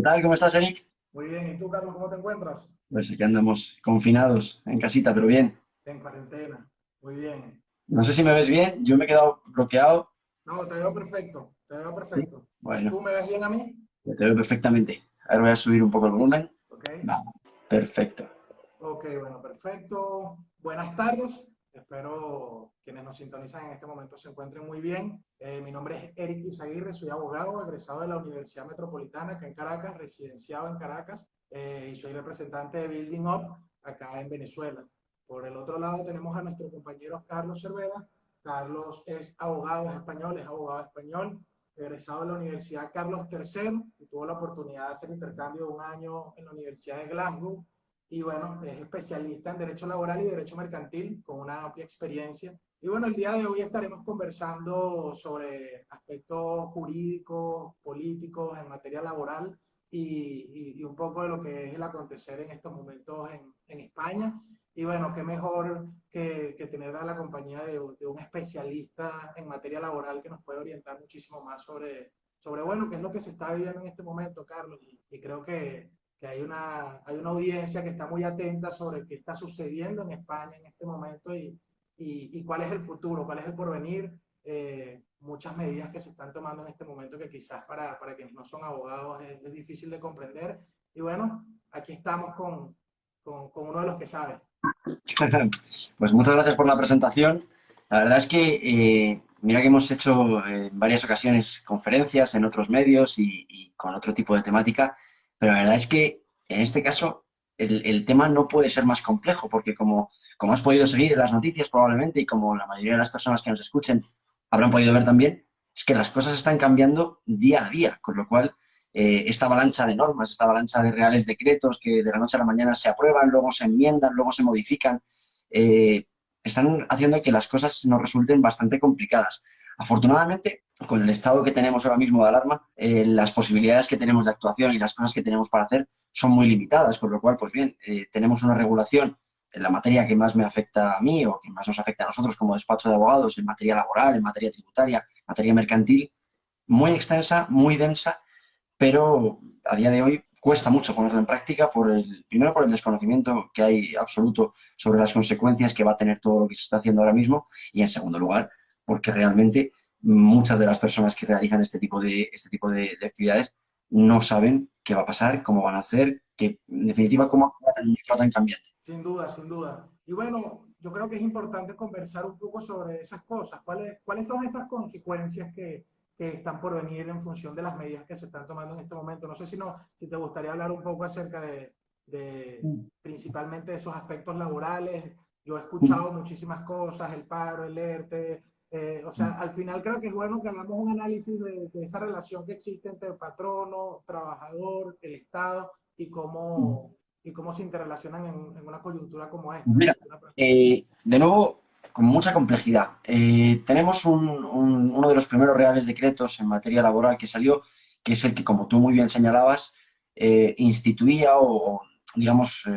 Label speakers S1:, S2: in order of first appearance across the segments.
S1: tal? ¿Cómo estás, Eric?
S2: Muy bien, ¿y tú, Carlos, cómo te encuentras?
S1: Pues aquí andamos confinados en casita, pero bien.
S2: En cuarentena. Muy bien.
S1: No sé si me ves bien, yo me he quedado bloqueado.
S2: No, te veo perfecto, te veo
S1: Sí.
S2: perfecto.
S1: Bueno,
S2: ¿Tú me ves bien a mí?
S1: ya te veo perfectamente. Ahora voy a subir un poco el volumen.
S2: Ok,
S1: Va, perfecto.
S2: ok, bueno, perfecto. Buenas tardes. Espero quienes nos sintonizan en este momento se encuentren muy bien. Mi nombre es Eric Izaguirre, soy abogado, egresado de la Universidad Metropolitana acá en Caracas, residenciado en Caracas, y soy representante de Building Up acá en Venezuela. Por el otro lado tenemos a nuestro compañero Carlos Cervera. Carlos es abogado español, egresado de la Universidad Carlos III y tuvo la oportunidad de hacer intercambio de un año en la Universidad de Glasgow y bueno, es especialista en Derecho Laboral y Derecho Mercantil con una amplia experiencia. Y bueno, el día de hoy estaremos conversando sobre aspectos jurídicos, políticos en materia laboral y un poco de lo que es el acontecer en estos momentos en España. Y bueno, qué mejor que tener a la compañía de un especialista en materia laboral que nos puede orientar muchísimo más sobre bueno, qué es lo que se está viviendo en este momento, Carlos. Y creo que hay una audiencia que está muy atenta sobre qué está sucediendo en España en este momento y cuál es el futuro, cuál es el porvenir. Muchas medidas que se están tomando en este momento que quizás para quienes no son abogados es difícil de comprender. Y bueno, aquí estamos con uno de los que sabe.
S1: Pues muchas gracias por la presentación. La verdad es que, mira que hemos hecho en varias ocasiones conferencias en otros medios y con otro tipo de temática, pero la verdad es que en este caso el tema no puede ser más complejo, porque como has podido seguir en las noticias probablemente y como la mayoría de las personas que nos escuchen habrán podido ver también, es que las cosas están cambiando día a día, con lo cual esta avalancha de normas, esta avalancha de reales decretos que de la noche a la mañana se aprueban, luego se enmiendan, luego se modifican, eh, están haciendo que las cosas nos resulten bastante complicadas. Afortunadamente, con el estado que tenemos ahora mismo de alarma, las posibilidades que tenemos de actuación y las cosas que tenemos para hacer son muy limitadas, con lo cual, pues bien, tenemos una regulación en la materia que más me afecta a mí o que más nos afecta a nosotros como despacho de abogados, en materia laboral, en materia tributaria, en materia mercantil, muy extensa, muy densa, pero a día de hoy cuesta mucho ponerlo en práctica primero por el desconocimiento que hay absoluto sobre las consecuencias que va a tener todo lo que se está haciendo ahora mismo y en segundo lugar porque realmente muchas de las personas que realizan este tipo de actividades no saben qué va a pasar, cómo van a hacer, que en definitiva cómo actuar en un mercado tan cambiante.
S2: Sin duda, sin duda. Y bueno, yo creo que es importante conversar un poco sobre esas cosas. ¿Cuáles son esas consecuencias que están por venir en función de las medidas que se están tomando en este momento? No sé si te gustaría hablar un poco acerca de principalmente esos aspectos laborales. Yo he escuchado muchísimas cosas, el paro, el ERTE. O sea, al final creo que es bueno que hagamos un análisis de esa relación que existe entre el patrono, trabajador, el Estado y cómo se interrelacionan en una coyuntura como esta.
S1: Mira, de nuevo, con mucha complejidad. Tenemos uno de los primeros reales decretos en materia laboral que salió, que es el que, como tú muy bien señalabas, instituía digamos,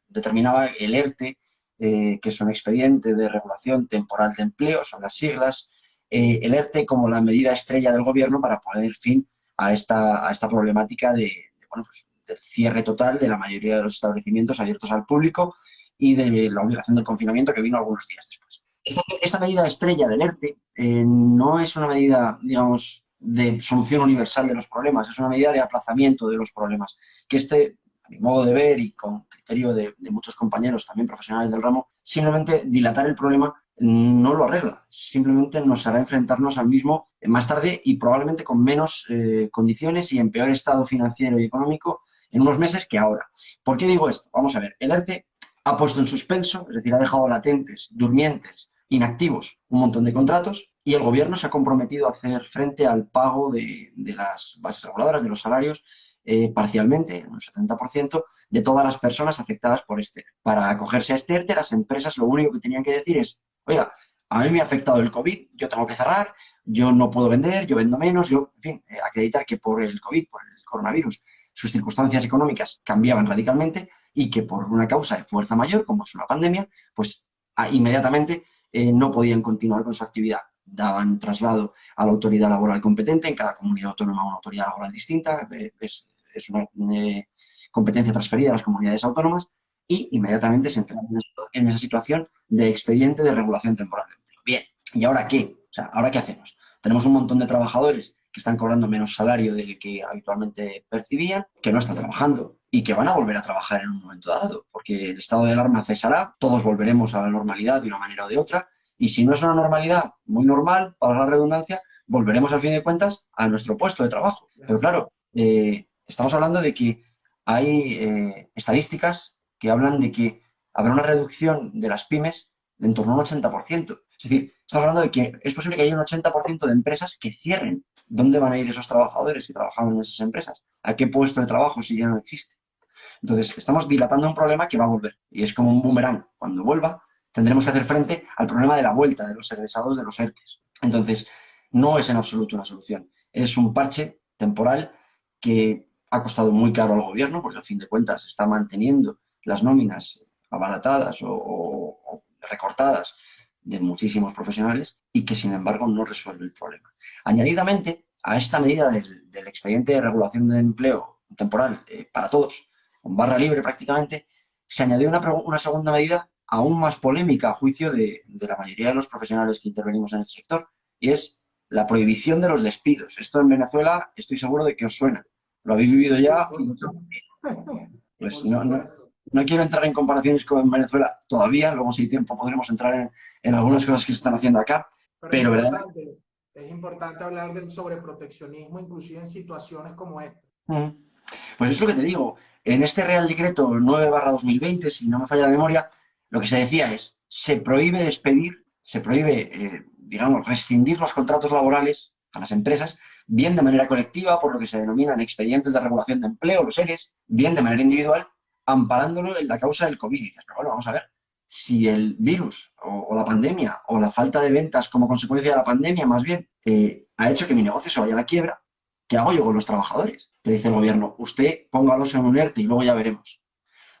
S1: determinaba el ERTE, que es un expediente de regulación temporal de empleo, son las siglas, el ERTE como la medida estrella del gobierno para poner fin a esta problemática bueno, pues, del cierre total de la mayoría de los establecimientos abiertos al público y de la obligación del confinamiento que vino algunos días después. Esta medida estrella del ERTE no es una medida, digamos, de solución universal de los problemas, es una medida de aplazamiento de los problemas, que a mi modo de ver y con criterio de muchos compañeros también profesionales del ramo, simplemente dilatar el problema no lo arregla, simplemente nos hará enfrentarnos al mismo más tarde y probablemente con menos condiciones y en peor estado financiero y económico en unos meses que ahora. ¿Por qué digo esto? Vamos a ver, el ERTE ha puesto en suspenso, es decir, ha dejado latentes, durmientes, inactivos un montón de contratos y el gobierno se ha comprometido a hacer frente al pago de las bases reguladoras, de los salarios, parcialmente, un 70%, de todas las personas afectadas por este. Para acogerse a este ERTE, las empresas lo único que tenían que decir es, oiga, a mí me ha afectado el COVID, yo tengo que cerrar, yo no puedo vender, yo vendo menos, en fin, acreditar que por el COVID, por el coronavirus, sus circunstancias económicas cambiaban radicalmente y que por una causa de fuerza mayor, como es una pandemia, pues inmediatamente no podían continuar con su actividad. Daban traslado a la autoridad laboral competente, en cada comunidad autónoma una autoridad laboral distinta, es es una competencia transferida a las comunidades autónomas y inmediatamente se entra en esa situación de expediente de regulación temporal de empleo. Bien, ¿y ahora qué? O sea, ¿ahora qué hacemos? Tenemos un montón de trabajadores que están cobrando menos salario del que habitualmente percibían, que no están trabajando y que van a volver a trabajar en un momento dado, porque el estado de alarma cesará, todos volveremos a la normalidad de una manera o de otra, y si no es una normalidad muy normal, para la redundancia, volveremos al fin de cuentas a nuestro puesto de trabajo. Pero claro, estamos hablando de que hay estadísticas que hablan de que habrá una reducción de las pymes de en torno a un 80%. Es decir, estamos hablando de que es posible que haya un 80% de empresas que cierren. ¿Dónde van a ir esos trabajadores que trabajaban en esas empresas? ¿A qué puesto de trabajo si ya no existe? Entonces, estamos dilatando un problema que va a volver y es como un boomerang. Cuando vuelva, tendremos que hacer frente al problema de la vuelta de los egresados de los ERTES. Entonces, no es en absoluto una solución. Es un parche temporal que ha costado muy caro al gobierno porque al fin de cuentas está manteniendo las nóminas abaratadas o recortadas de muchísimos profesionales y que sin embargo no resuelve el problema. Añadidamente a esta medida del expediente de regulación de empleo temporal para todos, con barra libre prácticamente, se añadió una segunda medida aún más polémica a juicio de la mayoría de los profesionales que intervenimos en este sector, y es la prohibición de los despidos. Esto en Venezuela estoy seguro de que os suena. ¿Lo habéis vivido
S2: Sí,
S1: ya? Pues
S2: por supuesto.
S1: no quiero entrar en comparaciones con Venezuela todavía, luego si hay tiempo podremos entrar en algunas cosas que se están haciendo acá,
S2: Pero
S1: pero ¿verdad?
S2: es importante hablar del sobreproteccionismo, inclusive en situaciones como esta.
S1: Pues es lo que te digo. En este Real Decreto 9/2020, si no me falla la memoria, lo que se decía es, se prohíbe despedir, se prohíbe, digamos, rescindir los contratos laborales a las empresas, bien de manera colectiva, por lo que se denominan expedientes de regulación de empleo, los ERES, bien de manera individual, amparándolo en la causa del COVID. Y dices, pero bueno, vamos a ver, si el virus o la pandemia o la falta de ventas como consecuencia de la pandemia, más bien, ha hecho que mi negocio se vaya a la quiebra, ¿qué hago yo con los trabajadores? Te dice el gobierno, usted póngalos en un ERTE y luego ya veremos.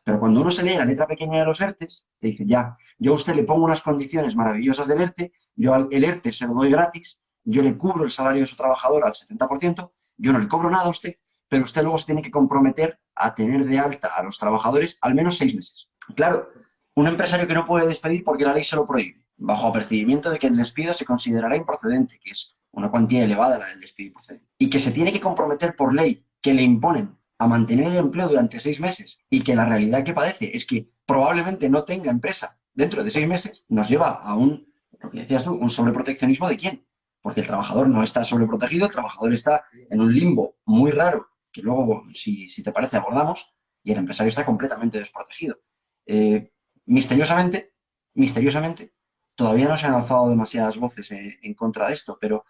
S1: Pero cuando uno se lee la letra pequeña de los ERTES, te dice, ya, yo a usted le pongo unas condiciones maravillosas del ERTE, yo el ERTE se lo doy gratis, yo le cubro el salario de su trabajador al 70%, yo no le cobro nada a usted, pero usted luego se tiene que comprometer a tener de alta a los trabajadores al menos 6 meses. Claro, un empresario que no puede despedir porque la ley se lo prohíbe, bajo apercibimiento de que el despido se considerará improcedente, que es una cuantía elevada la del despido improcedente, y que se tiene que comprometer por ley que le imponen a mantener el empleo durante 6 meses y que la realidad que padece es que probablemente no tenga empresa dentro de 6 meses, nos lleva a lo que decías tú, un sobreproteccionismo de quién. Porque el trabajador no está sobreprotegido, el trabajador está en un limbo muy raro, que luego, si te parece, abordamos, y el empresario está completamente desprotegido. Eh, misteriosamente, misteriosamente, todavía no se han alzado demasiadas voces en contra de esto, pero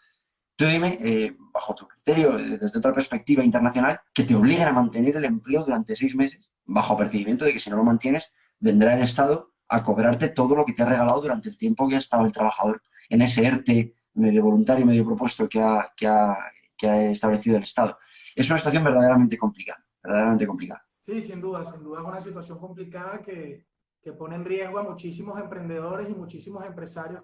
S1: tú dime, bajo tu criterio, desde otra perspectiva internacional, que te obliguen a mantener el empleo durante 6 meses, bajo apercibimiento de que si no lo mantienes, vendrá el Estado a cobrarte todo lo que te ha regalado durante el tiempo que ha estado el trabajador en ese ERTE medio voluntario, medio propuesto que ha establecido el Estado. Es una situación verdaderamente complicada, verdaderamente complicada.
S2: Sí, sin duda es una situación complicada que pone en riesgo a muchísimos emprendedores y muchísimos empresarios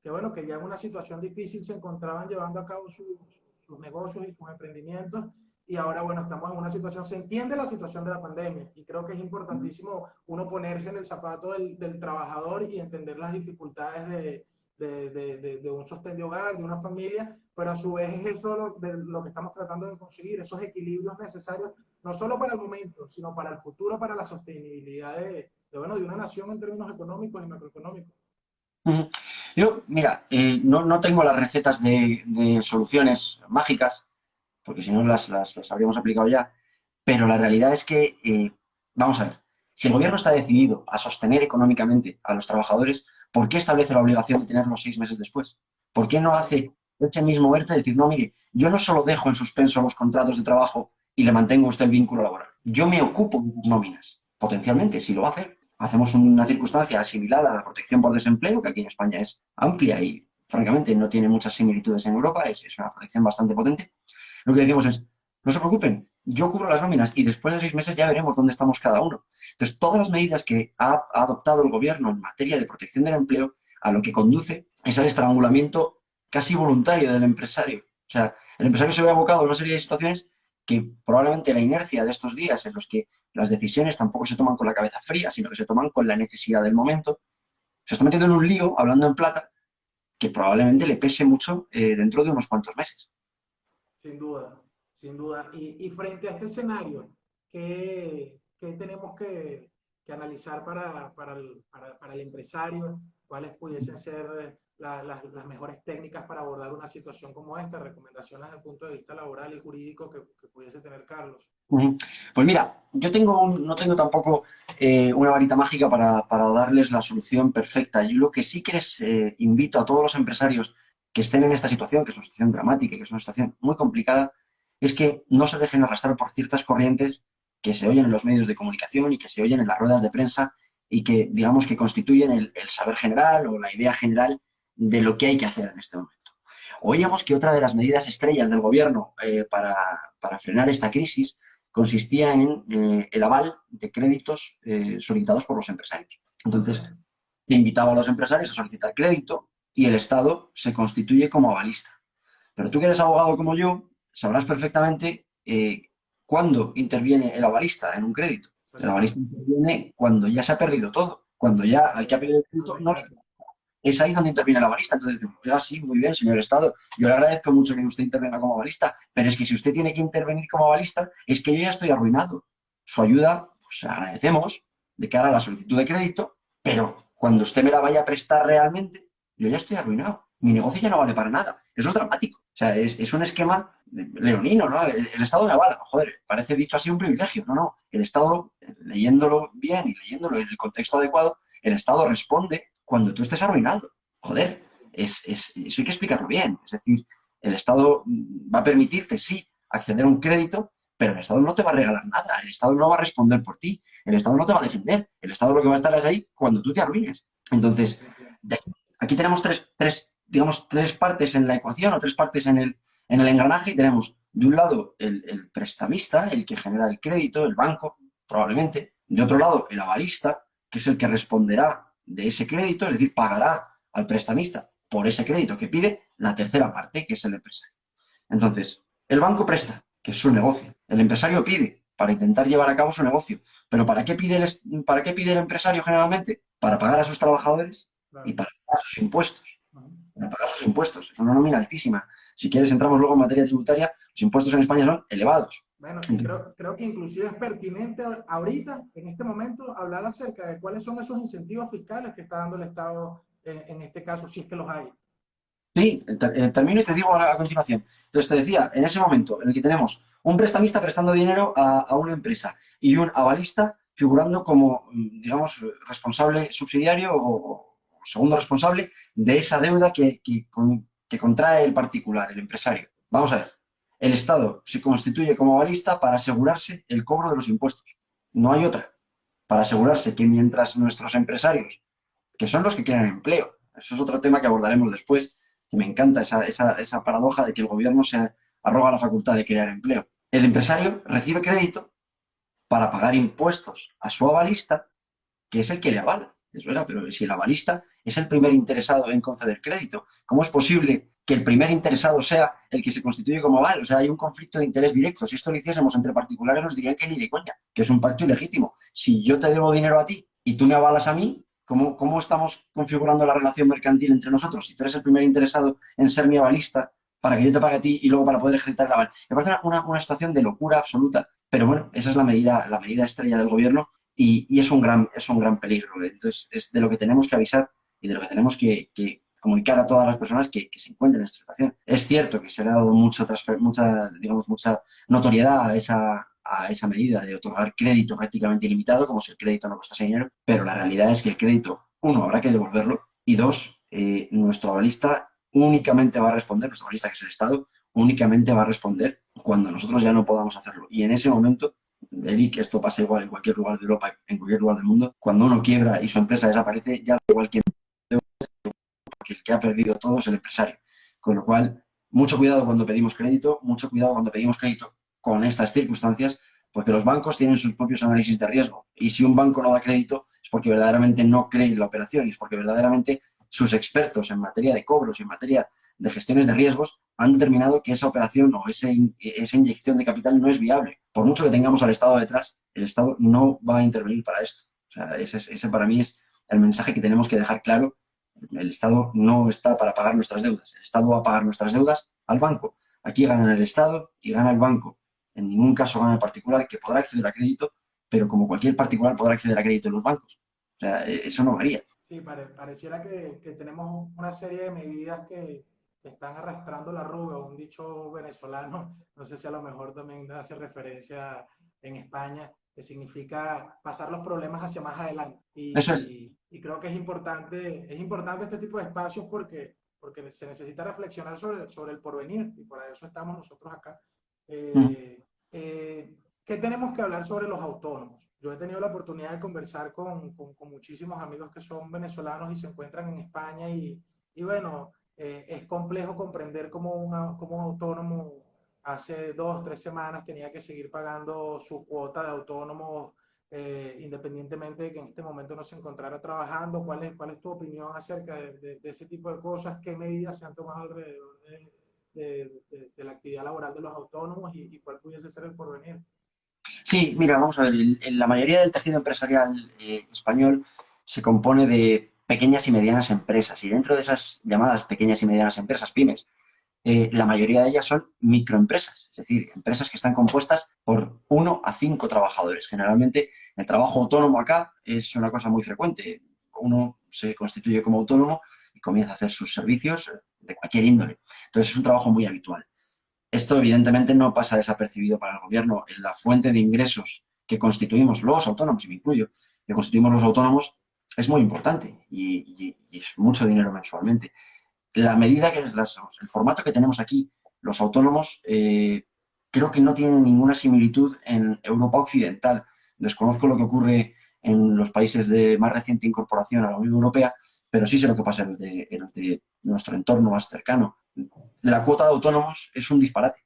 S2: bueno, que ya en una situación difícil se encontraban llevando a cabo sus negocios y sus emprendimientos. Y ahora, bueno, estamos en una situación, se entiende la situación de la pandemia y creo que es importantísimo uno ponerse en el zapato del trabajador y entender las dificultades de un sostén de hogar, de una familia, pero a su vez es eso de lo que estamos tratando de conseguir, esos equilibrios necesarios no solo para el momento, sino para el futuro, para la sostenibilidad bueno, de una nación en términos económicos y macroeconómicos.
S1: Yo, mira, no tengo las recetas de soluciones mágicas, porque si no las habríamos aplicado ya, pero la realidad es que, vamos a ver, si el gobierno está decidido a sostener económicamente a los trabajadores, ¿por qué establece la obligación de tenerlos 6 meses después? ¿Por qué no
S2: Claro.
S1: hace ese mismo ERTE decir, no, mire, yo no solo dejo en suspenso los contratos de trabajo y le mantengo a usted el vínculo laboral, yo me ocupo de las nóminas, potencialmente, si lo va a hacer. Hacemos una circunstancia asimilada a la protección por desempleo, que aquí en España es amplia y, francamente, no tiene muchas similitudes en Europa, es una protección bastante potente. Lo que decimos es, no se preocupen, yo cubro las nóminas y después de 6 meses ya veremos dónde estamos cada uno. Entonces, todas las medidas que ha adoptado el gobierno en materia de protección del empleo, a lo que conduce es al estrangulamiento casi voluntario del empresario. O sea, el empresario se ve abocado a una serie de situaciones que probablemente la inercia de estos días en los que las decisiones tampoco se toman con la cabeza fría, sino que se toman con la necesidad del momento, se está metiendo en un lío, hablando en plata, que probablemente le pese mucho dentro de unos cuantos meses.
S2: Sin duda, sin duda. Y frente a este escenario, ¿qué tenemos que analizar para el empresario? ¿Cuáles pudiesen ser las mejores técnicas para abordar una situación como esta? Recomendaciones desde el punto de vista laboral y jurídico que pudiese tener Carlos.
S1: Ujú. Pues mira, no tengo tampoco una varita mágica para darles la solución perfecta. Yo lo que sí que les invito a todos los empresarios que estén en esta situación, que es una situación dramática, que es una situación muy complicada, es que no se dejen arrastrar por ciertas corrientes que se oyen en los medios de comunicación y que se oyen en las ruedas de prensa y que, digamos, que constituyen el saber general o la idea general de lo que hay que hacer en este momento. Oíamos que otra de las medidas estrellas del gobierno para frenar esta crisis consistía en el aval de créditos solicitados por los empresarios. Entonces,
S2: Okay.
S1: invitaba a los empresarios a solicitar crédito y el Estado se constituye como avalista. Pero tú que eres abogado como yo, sabrás perfectamente cuándo interviene el avalista en un crédito. El avalista
S2: Exactamente.
S1: interviene cuando ya se ha perdido todo, cuando ya al que ha perdido el
S2: Al
S1: crédito no le
S2: rescate.
S1: es ahí donde interviene la balista. Entonces decimos, oiga, sí, muy bien, señor Estado, yo le agradezco mucho que usted intervenga como balista, pero es que si usted tiene que intervenir como balista, es que yo ya estoy arruinado. Su ayuda, pues agradecemos de cara a la solicitud de crédito, pero cuando usted me la vaya a prestar realmente, yo ya estoy arruinado. Mi negocio ya no vale para nada. Eso es dramático. O sea, es un esquema leonino, ¿no? El Estado me avala. Joder, parece dicho así un privilegio. No, no. El Estado, leyéndolo bien y leyéndolo en el contexto adecuado, el Estado responde cuando tú estés arruinado. Joder, eso hay que explicarlo bien. Es decir, el Estado va a permitirte, sí, acceder a un crédito, pero el Estado no te va a regalar nada. El Estado no va a responder por ti. El Estado no te va a defender. El Estado lo que va a estar es ahí cuando tú te arruines. Entonces, aquí tenemos digamos, tres partes en la ecuación o tres partes en el engranaje y tenemos, de un lado, el prestamista, el que genera el crédito, el banco, probablemente. De otro lado, el avalista, que es el que responderá de ese crédito, es decir, pagará al prestamista por ese crédito que pide, la tercera parte, que es el empresario. Entonces, el banco presta, que es su negocio. El empresario pide para intentar llevar a cabo su negocio. Pero para qué pide el empresario generalmente? Para pagar a sus trabajadores y
S2: Claro.
S1: para pagar sus impuestos.
S2: Ajá.
S1: Para pagar sus impuestos. Es una nómina altísima. Si quieres, entramos luego en materia tributaria. Los impuestos en España son elevados.
S2: Bueno, y
S1: Entonces,
S2: creo que inclusive es pertinente ahorita, en este momento, hablar acerca de cuáles son esos incentivos fiscales que está dando el Estado en este caso, si es que los hay.
S1: sí, termino y te digo ahora a continuación. Entonces te decía, en ese momento en el que tenemos un prestamista prestando dinero a una empresa y un avalista figurando como, digamos, responsable subsidiario o segundo responsable de esa deuda que contrae el particular, el empresario. Vamos a ver, el Estado se constituye como avalista para asegurarse el cobro de los impuestos. No hay otra. Para asegurarse que mientras nuestros empresarios, que son los que crean empleo, eso es otro tema que abordaremos después, y me encanta esa paradoja de que el gobierno se arroga la facultad de crear empleo. El empresario recibe crédito para pagar impuestos a su avalista, que es el que le avala. Es verdad, pero si el avalista es el primer interesado en conceder crédito, ¿cómo es posible que el primer interesado sea el que se constituye como aval? O sea, hay un conflicto de interés directo. Si esto lo hiciésemos entre particulares, nos dirían que ni de coña, que es un pacto ilegítimo. Si yo te debo dinero a ti y tú me avalas a mí, ¿cómo estamos configurando la relación mercantil entre nosotros? Si tú eres el primer interesado en ser mi avalista para que yo te pague a ti y luego para poder ejercitar el aval. Me parece una situación de locura absoluta. Pero bueno, esa es la medida estrella del gobierno y es un gran peligro. Entonces, es de lo que tenemos que avisar y de lo que tenemos que comunicar a todas las personas que se encuentren en esta situación. Es cierto que se le ha dado digamos, mucha notoriedad a esa medida de otorgar crédito prácticamente ilimitado, como si el crédito no costase dinero, pero la realidad es que el crédito, uno, habrá que devolverlo, y dos, nuestro avalista únicamente va a responder, nuestro avalista, que es el Estado, únicamente va a responder cuando nosotros ya no podamos hacerlo. Y en ese momento, Eric, esto pasa igual en cualquier lugar de Europa, en cualquier lugar del mundo, cuando uno quiebra y su empresa desaparece, ya da igual quién, porque el que ha perdido todo es el empresario. Con lo cual, mucho cuidado cuando pedimos crédito, mucho cuidado cuando pedimos crédito con estas circunstancias, porque los bancos tienen sus propios análisis de riesgo. Y si un banco no da crédito es porque verdaderamente no cree en la operación y es porque verdaderamente sus expertos en materia de cobros y en materia de gestiones de riesgos han determinado que esa operación o esa inyección de capital no es viable. Por mucho que tengamos al Estado detrás, el Estado no va a intervenir para esto. O sea, ese para mí es el mensaje que tenemos que dejar claro. El Estado no está para pagar nuestras deudas. El Estado va a pagar nuestras deudas al banco. Aquí gana el Estado y gana el banco. En ningún caso gana el particular, que podrá acceder a crédito, pero como cualquier particular podrá acceder a crédito en los bancos. O sea, eso no varía.
S2: Sí, pareciera que tenemos una serie de medidas que están arrastrando la arruga, un dicho venezolano, no sé si a lo mejor también hace referencia en España, que significa pasar los problemas hacia más adelante.
S1: Eso es.
S2: Y creo que es importante este tipo de espacios porque se necesita reflexionar sobre el porvenir y por eso estamos nosotros acá.
S1: Mm.
S2: ¿Qué tenemos que hablar sobre los autónomos? Yo he tenido la oportunidad de conversar con muchísimos amigos que son venezolanos y se encuentran en España y bueno, es complejo comprender cómo un autónomo hace 2, 3 semanas tenía que seguir pagando su cuota de autónomo independientemente de que en este momento no se encontrara trabajando. Cuál es tu opinión acerca de ese tipo de cosas? ¿Qué medidas se han tomado alrededor de la actividad laboral de los autónomos y cuál pudiese ser el porvenir?
S1: Sí, mira, vamos a ver, la mayoría del tejido empresarial español se compone de pequeñas y medianas empresas y dentro de esas llamadas pequeñas y medianas empresas, pymes, la mayoría de ellas son microempresas, es decir, empresas que están compuestas por 1 a 5 trabajadores. Generalmente el trabajo autónomo acá es una cosa muy frecuente. Uno se constituye como autónomo y comienza a hacer sus servicios de cualquier índole. Entonces es un trabajo muy habitual. Esto evidentemente no pasa desapercibido para el gobierno. En la fuente de ingresos que constituimos los autónomos, y me incluyo, que constituimos los autónomos, es muy importante y es mucho dinero mensualmente. La medida el formato que tenemos aquí, los autónomos, creo que no tienen ninguna similitud en Europa Occidental. Desconozco lo que ocurre en los países de más reciente incorporación a la Unión Europea, pero sí sé lo que pasa en los de nuestro entorno más cercano. La cuota de autónomos es un disparate.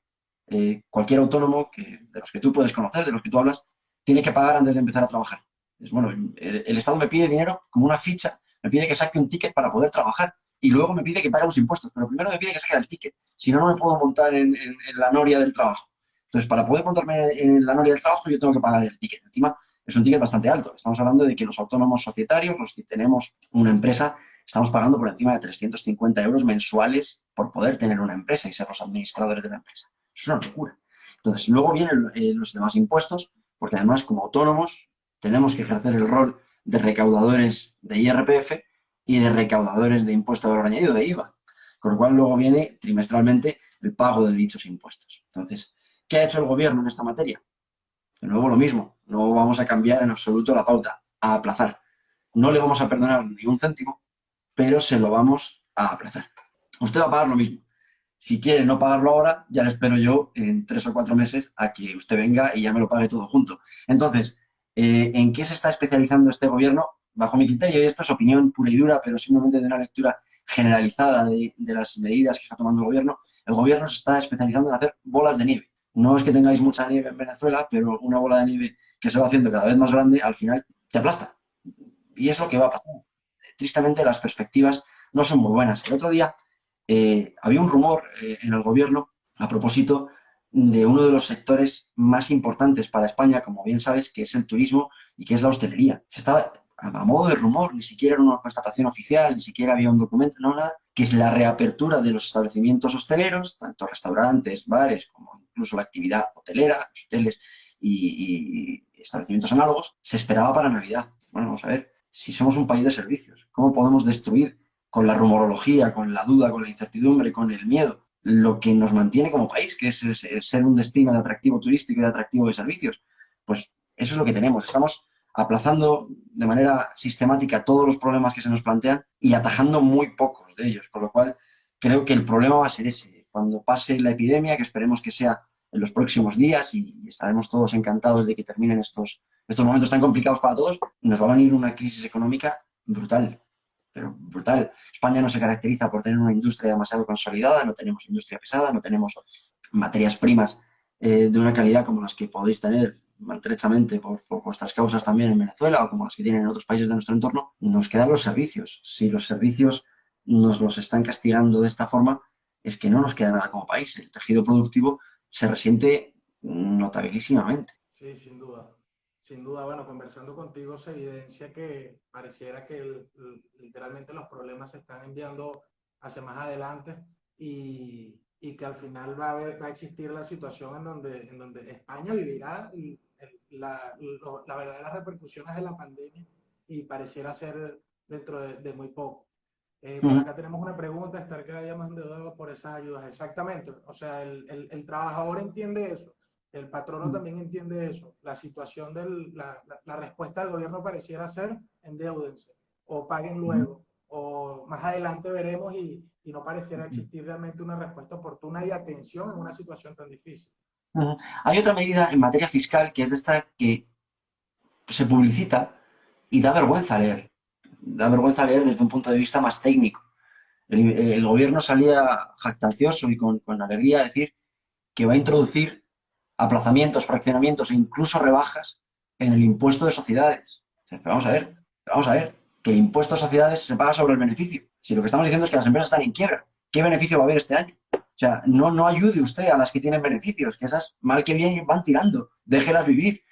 S1: Cualquier autónomo de los que tú puedes conocer, de los que tú hablas, tiene que pagar antes de empezar a trabajar. Es, bueno, el Estado me pide dinero como una ficha, me pide que saque un ticket para poder trabajar y luego me pide que pague los impuestos, pero primero me pide que saque el ticket, si no, no me puedo montar en la noria del trabajo. Entonces, para poder montarme en la noria del trabajo, yo tengo que pagar el ticket. Encima, es un ticket bastante alto. Estamos hablando de que los autónomos societarios, los que tenemos una empresa, estamos pagando por encima de 350 euros mensuales por poder tener una empresa y ser los administradores de la empresa. Eso es una locura. Entonces, luego vienen los demás impuestos, porque además, como autónomos, tenemos que ejercer el rol de recaudadores de IRPF y de recaudadores de impuesto de valor añadido, de IVA. Con lo cual, luego viene trimestralmente el pago de dichos impuestos. Entonces, ¿qué ha hecho el gobierno en esta materia? De nuevo lo mismo, no vamos a cambiar en absoluto la pauta, a aplazar. No le vamos a perdonar ni un céntimo, pero se lo vamos a aplazar. Usted va a pagar lo mismo. Si quiere no pagarlo ahora, ya le espero yo en 3 o 4 meses a que usted venga y ya me lo pague todo junto. Entonces, ¿en qué se está especializando este gobierno? Bajo mi criterio, y esto es opinión pura y dura, pero simplemente de una lectura generalizada de las medidas que está tomando el gobierno se está especializando en hacer bolas de nieve. No es que tengáis mucha nieve en Venezuela, pero una bola de nieve que se va haciendo cada vez más grande, al final te aplasta. Y es lo que va a pasar. Tristemente, las perspectivas no son muy buenas. El otro día había un rumor en el gobierno a propósito de uno de los sectores más importantes para España, como bien sabes, que es el turismo y que es la hostelería. Se estaba a modo de rumor, ni siquiera era una constatación oficial, ni siquiera había un documento, no nada, que es la reapertura de los establecimientos hosteleros, tanto restaurantes, bares, como incluso la actividad hotelera, los hoteles y establecimientos análogos, se esperaba para Navidad. Bueno, vamos a ver, si somos un país de servicios, ¿cómo podemos destruir con la rumorología, con la duda, con la incertidumbre, con el miedo, lo que nos mantiene como país, que es ser un destino de atractivo turístico y de atractivo de servicios? Pues eso es lo que tenemos. Estamos aplazando de manera sistemática todos los problemas que se nos plantean y atajando muy pocos de ellos, por lo cual creo que el problema va a ser ese. Cuando pase la epidemia, que esperemos que sea en los próximos días y estaremos todos encantados de que terminen estos momentos tan complicados para todos, nos va a venir una crisis económica brutal, pero brutal. España no se caracteriza por tener una industria demasiado consolidada, no tenemos industria pesada, no tenemos materias primas de una calidad como las que podéis tener maltrechamente por vuestras causas también en Venezuela o como las que tienen en otros países de nuestro entorno. Nos quedan los servicios. Si los servicios nos los están castigando de esta forma, es que no nos queda nada como país. El tejido productivo se resiente notabilísimamente.
S2: Sí, sin duda. Sin duda, bueno, conversando contigo se evidencia que pareciera que literalmente los problemas se están enviando hacia más adelante y que al final va a existir la situación en donde España vivirá las verdaderas repercusiones de la pandemia y pareciera ser dentro de muy poco. Por
S1: Ujú,
S2: acá tenemos una pregunta, estar cada día más endeudado por esas ayudas. Exactamente. O sea, el trabajador entiende eso, el patrono
S1: ujú,
S2: también entiende eso. La situación la respuesta del gobierno pareciera ser endeúdense o paguen
S1: ujú,
S2: luego o más adelante veremos y no pareciera
S1: ujú,
S2: existir realmente una respuesta oportuna y atención en una situación tan difícil.
S1: ujú. Hay otra medida en materia fiscal que es de esta que se publicita y da vergüenza leer. Da vergüenza leer desde un punto de vista más técnico. El gobierno salía jactancioso y con alegría a decir que va a introducir aplazamientos, fraccionamientos e incluso rebajas en el impuesto de sociedades. Pero vamos a ver, que el impuesto de sociedades se paga sobre el beneficio. Si lo que estamos diciendo es que las empresas están en quiebra, ¿qué beneficio va a haber este año? O sea, no ayude usted a las que tienen beneficios, que esas mal que bien van tirando, déjelas vivir,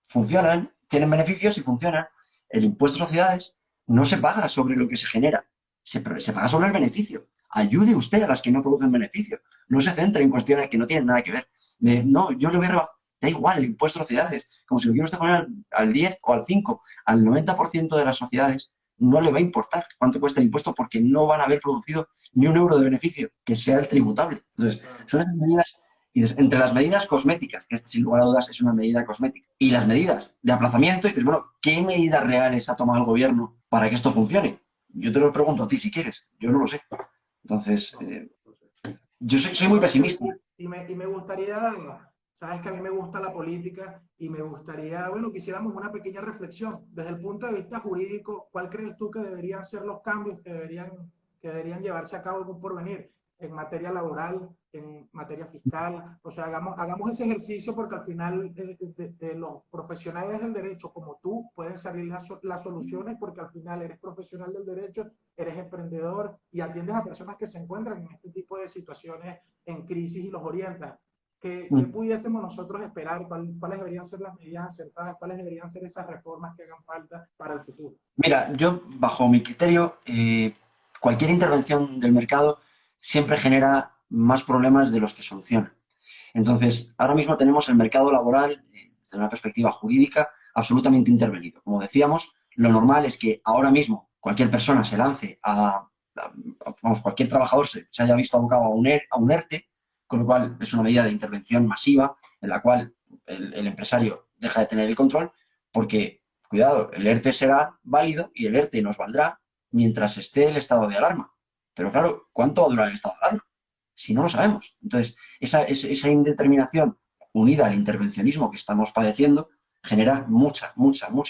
S1: funcionan, tienen beneficios y funcionan. El impuesto de sociedades no se paga sobre lo que se genera, se paga sobre el beneficio. Ayude usted a las que no producen beneficio. No se centre en cuestiones que no tienen nada que ver. No, yo le voy a rebajar. Da igual el impuesto de sociedades. Como si lo quiero usted poner al 10 o al 5, al 90% de las sociedades no le va a importar cuánto cuesta el impuesto porque no van a haber producido ni un euro de beneficio que sea el tributable. Entonces,
S2: Claro.
S1: son esas medidas y entre las medidas cosméticas, que esta sin lugar a dudas es una medida cosmética, y las medidas de aplazamiento, dices, bueno, ¿qué medidas reales ha tomado el gobierno para que esto funcione? Yo te lo pregunto a ti si quieres, yo no lo sé. Entonces,
S2: No, no sé.
S1: yo soy muy
S2: No,
S1: pesimista.
S2: y me gustaría, sabes que a mí me gusta la política y me gustaría, bueno, que hiciéramos una pequeña reflexión. Desde el punto de vista jurídico, ¿cuál crees tú que deberían ser los cambios que deberían llevarse a cabo en un porvenir? En materia laboral, en materia fiscal, o sea, hagamos ese ejercicio porque al final de los profesionales del derecho como tú pueden salir las soluciones porque al final eres profesional del derecho, eres emprendedor y atiendes a personas que se encuentran en este tipo de situaciones en crisis y los orienta. ¿Qué pudiésemos nosotros esperar? ¿Cuáles deberían ser las medidas acertadas? ¿Cuáles deberían ser esas reformas que hagan falta para el futuro?
S1: Mira, yo, bajo mi criterio, cualquier intervención del mercado siempre genera más problemas de los que soluciona. Entonces, ahora mismo tenemos el mercado laboral, desde una perspectiva jurídica, absolutamente intervenido. Como decíamos, lo normal es que ahora mismo cualquier persona se lance vamos, cualquier trabajador se haya visto abocado a un ERTE, con lo cual es una medida de intervención masiva en la cual el empresario deja de tener el control, porque, cuidado, el ERTE será válido y el ERTE nos valdrá mientras esté el estado de alarma. Pero claro, ¿cuánto va a durar el estado de alarma? Si no lo sabemos. Entonces, esa indeterminación unida al intervencionismo que estamos padeciendo genera mucha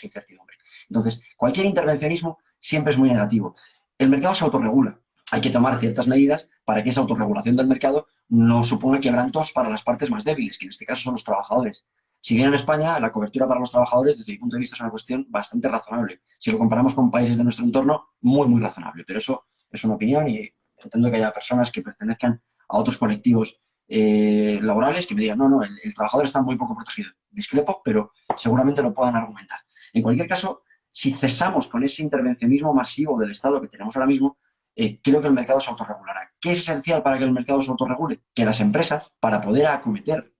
S1: incertidumbre. Entonces, cualquier intervencionismo siempre es muy negativo. El mercado se autorregula. Hay que tomar ciertas medidas para que esa autorregulación del mercado no suponga quebrantos para las partes más débiles, que en este caso son los trabajadores. Si bien en España la cobertura para los trabajadores, desde mi punto de vista, es una cuestión bastante razonable. Si lo comparamos con países de nuestro entorno, muy razonable. Pero eso es una opinión y entiendo que haya personas que pertenezcan a otros colectivos laborales que me digan, no, el trabajador está muy poco protegido. Discrepo, pero seguramente lo puedan argumentar. En cualquier caso, si cesamos con ese intervencionismo masivo del Estado que tenemos ahora mismo, creo que el mercado se autorregulará. ¿Qué es esencial para que el mercado se autorregule? Que las empresas, para poder acometer,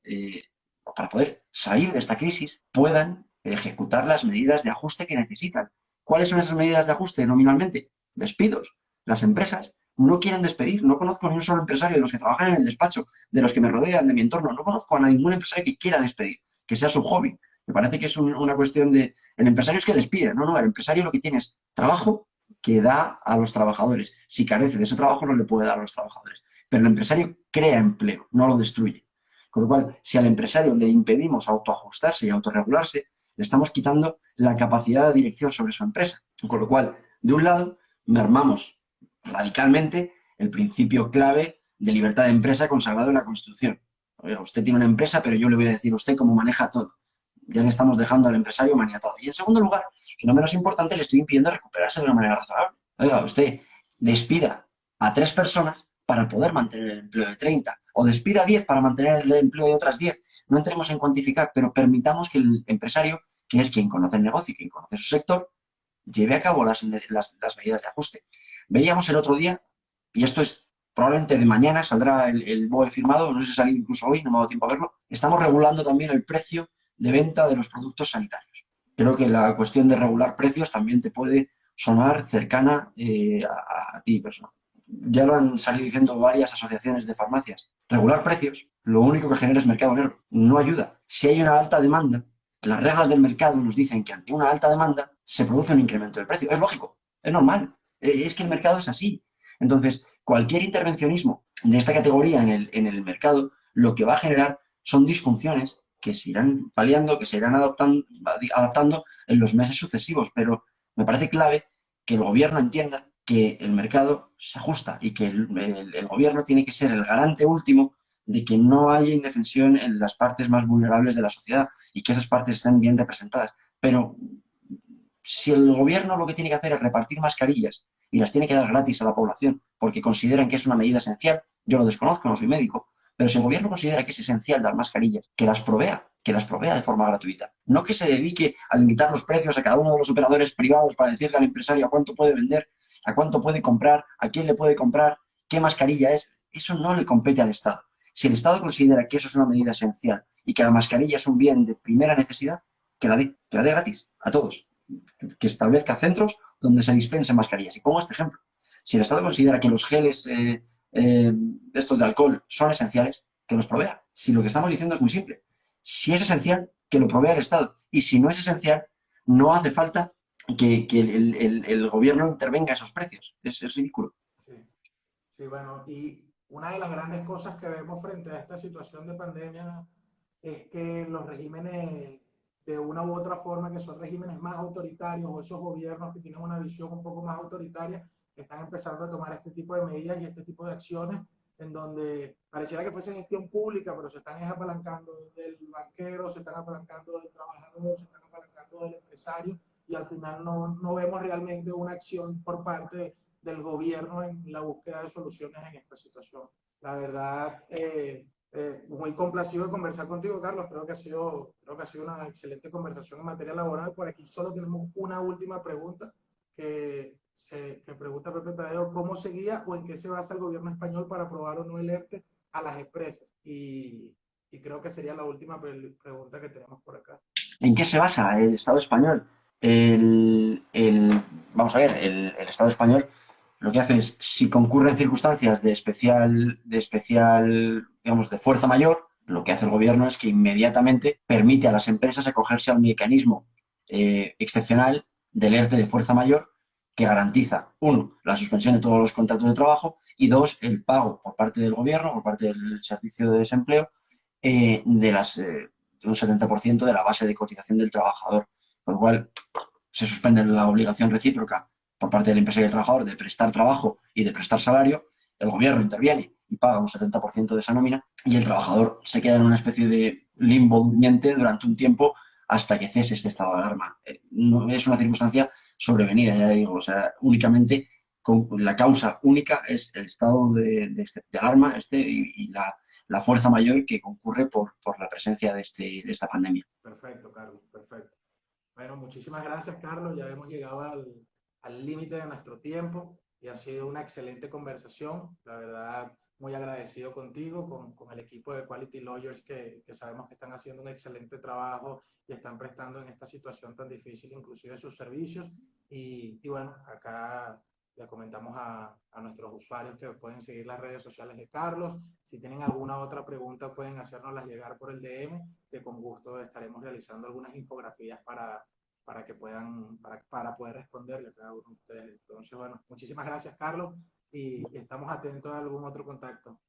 S1: para poder salir de esta crisis, puedan ejecutar las medidas de ajuste que necesitan. ¿Cuáles son esas medidas de ajuste nominalmente? Despidos. Las empresas no quieren despedir. No conozco ni un solo empresario de los que trabajan en el despacho, de los que me rodean, de mi entorno. No conozco a ningún empresario que quiera despedir, que sea su hobby. Me parece que es una cuestión de... El empresario es que despide. No, el empresario lo que tiene es trabajo que da a los trabajadores. Si carece de ese trabajo, no le puede dar a los trabajadores. Pero el empresario crea empleo, no lo destruye. Con lo cual, si al empresario le impedimos autoajustarse y autorregularse, le estamos quitando la capacidad de dirección sobre su empresa. Con lo cual, de un lado, mermamos radicalmente el principio clave de libertad de empresa consagrado en la Constitución. Oiga, usted tiene una empresa, pero yo le voy a decir a usted cómo maneja todo. Ya le estamos dejando al empresario maniatado. Y en segundo lugar, y no menos importante, le estoy impidiendo recuperarse de una manera razonable. Oiga, usted despida, a 3 personas para poder mantener el empleo de 30, o despida a 10 para mantener el empleo de otras 10. No entremos en cuantificar, pero permitamos que el empresario, que es quien conoce el negocio y quien conoce su sector, lleve a cabo las medidas de ajuste. Veíamos el otro día, y esto es probablemente de mañana, saldrá el BOE firmado, no sé si salió incluso hoy, no me ha dado tiempo a verlo, estamos regulando también el precio de venta de los productos sanitarios. Creo que la cuestión de regular precios también te puede sonar cercana a ti, persona. Ya lo han salido diciendo varias asociaciones de farmacias. Regular precios, lo único que genera es mercado negro. No ayuda. Si hay una alta demanda, las reglas del mercado nos dicen que ante una alta demanda se produce un incremento del precio. Es lógico, es normal. Es que el mercado es así. Entonces, cualquier intervencionismo de esta categoría en el mercado lo que va a generar son disfunciones que se irán paliando, que se irán adaptando en los meses sucesivos. Pero me parece clave que el gobierno entienda que el mercado se ajusta y que el gobierno tiene que ser el garante último de que no haya indefensión en las partes más vulnerables de la sociedad y que esas partes estén bien representadas. Pero si el gobierno lo que tiene que hacer es repartir mascarillas y las tiene que dar gratis a la población porque consideran que es una medida esencial, yo lo desconozco, no soy médico, pero si el gobierno considera que es esencial dar mascarillas, que las provea de forma gratuita. No que se dedique a limitar los precios a cada uno de los operadores privados para decirle al empresario a cuánto puede vender, a cuánto puede comprar, a quién le puede comprar, qué mascarilla es. Eso no le compete al Estado. Si el Estado considera que eso es una medida esencial y que la mascarilla es un bien de primera necesidad, que la dé gratis a todos. Que establezca centros donde se dispensen mascarillas. Y pongo este ejemplo. Si el Estado considera que los geles estos de alcohol son esenciales, que los provea. Si lo que estamos diciendo es muy simple. Si es esencial, que lo provea el Estado. Y si no es esencial, no hace falta que el gobierno intervenga esos precios. Es ridículo.
S2: Sí, sí, bueno, y una de las grandes cosas que vemos frente a esta situación de pandemia es que los regímenes, de una u otra forma, que son regímenes más autoritarios o esos gobiernos que tienen una visión un poco más autoritaria, están empezando a tomar este tipo de medidas y este tipo de acciones en donde pareciera que fuese gestión pública, pero se están apalancando del banquero, se están apalancando del trabajador, se están apalancando del empresario y al final no vemos realmente una acción por parte del gobierno en la búsqueda de soluciones en esta situación. La verdad, muy complacido de conversar contigo, Carlos. Creo que ha sido una excelente conversación en materia laboral. Por aquí solo tenemos una última pregunta que pregunta Pepe Tadeo: ¿cómo seguía o en qué se basa el gobierno español para aprobar o no el ERTE a las empresas? Y creo que sería la última pregunta que tenemos por acá.
S1: ¿En qué se basa el Estado español? Vamos a ver, el Estado español lo que hace es, si concurren circunstancias digamos, de fuerza mayor, lo que hace el gobierno es que inmediatamente permite a las empresas acogerse al mecanismo excepcional del ERTE de fuerza mayor que garantiza, uno, la suspensión de todos los contratos de trabajo y dos, el pago por parte del gobierno, por parte del Servicio de Desempleo, de un 70% de la base de cotización del trabajador, con lo cual se suspende la obligación recíproca por parte del empresario y del trabajador de prestar trabajo y de prestar salario, el gobierno interviene y paga un 70% de esa nómina y el trabajador se queda en una especie de limbo durmiente durante un tiempo hasta que cese este estado de alarma. No es una circunstancia sobrevenida, ya digo, o sea, únicamente con la causa única es el estado de alarma y la fuerza mayor que concurre por la presencia de esta pandemia.
S2: Perfecto, Carlos, perfecto. Bueno, muchísimas gracias, Carlos. Ya hemos llegado al límite de nuestro tiempo y ha sido una excelente conversación. La verdad, muy agradecido contigo, con el equipo de Quality Lawyers que sabemos que están haciendo un excelente trabajo y están prestando en esta situación tan difícil, inclusive sus servicios. Y bueno, acá le comentamos a nuestros usuarios que pueden seguir las redes sociales de Carlos. Si tienen alguna otra pregunta, pueden hacérnoslas llegar por el DM, que con gusto estaremos realizando algunas infografías para que puedan, para poder responderle a cada uno de ustedes. Entonces, bueno, muchísimas gracias, Carlos, y estamos atentos a algún otro contacto.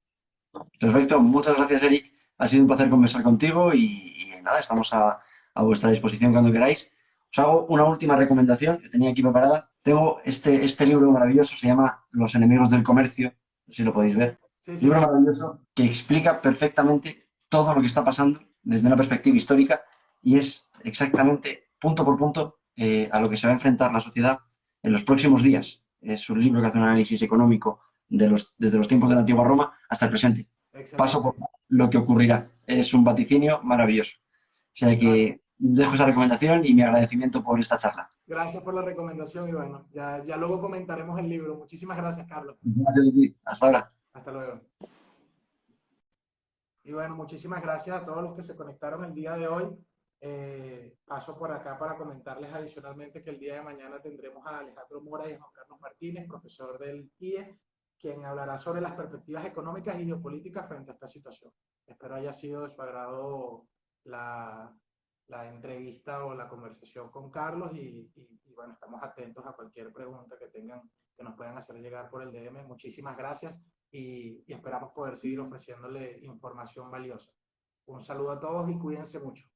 S1: Perfecto, muchas gracias, Eric. Ha sido un placer conversar contigo y nada, estamos a vuestra disposición cuando queráis. Os hago una última recomendación que tenía aquí preparada. Tengo este libro maravilloso, se llama Los enemigos del comercio, no sé si lo podéis ver.
S2: Sí, sí,
S1: Libro maravilloso que explica perfectamente todo lo que está pasando desde una perspectiva histórica y es exactamente punto por punto a lo que se va a enfrentar la sociedad en los próximos días. Es un libro que hace un análisis económico desde los tiempos de la antigua Roma hasta el presente. Paso por
S2: Excelente.
S1: lo que ocurrirá. Es un vaticinio maravilloso. O sea
S2: Gracias.
S1: que dejo esa recomendación y mi agradecimiento por esta charla.
S2: Gracias por la recomendación y bueno, ya luego comentaremos el libro. Muchísimas gracias, Carlos.
S1: Hasta ahora.
S2: Hasta luego. Y bueno, muchísimas gracias a todos los que se conectaron el día de hoy. Paso por acá para comentarles adicionalmente que el día de mañana tendremos a Alejandro Mora y a Juan Carlos Martínez, profesor del IE, quien hablará sobre las perspectivas económicas y geopolíticas frente a esta situación. Espero haya sido de su agrado la, la entrevista o la conversación con Carlos y bueno, estamos atentos a cualquier pregunta que tengan, que nos puedan hacer llegar por el DM. Muchísimas gracias y esperamos poder seguir ofreciéndole información valiosa. Un saludo a todos y cuídense mucho.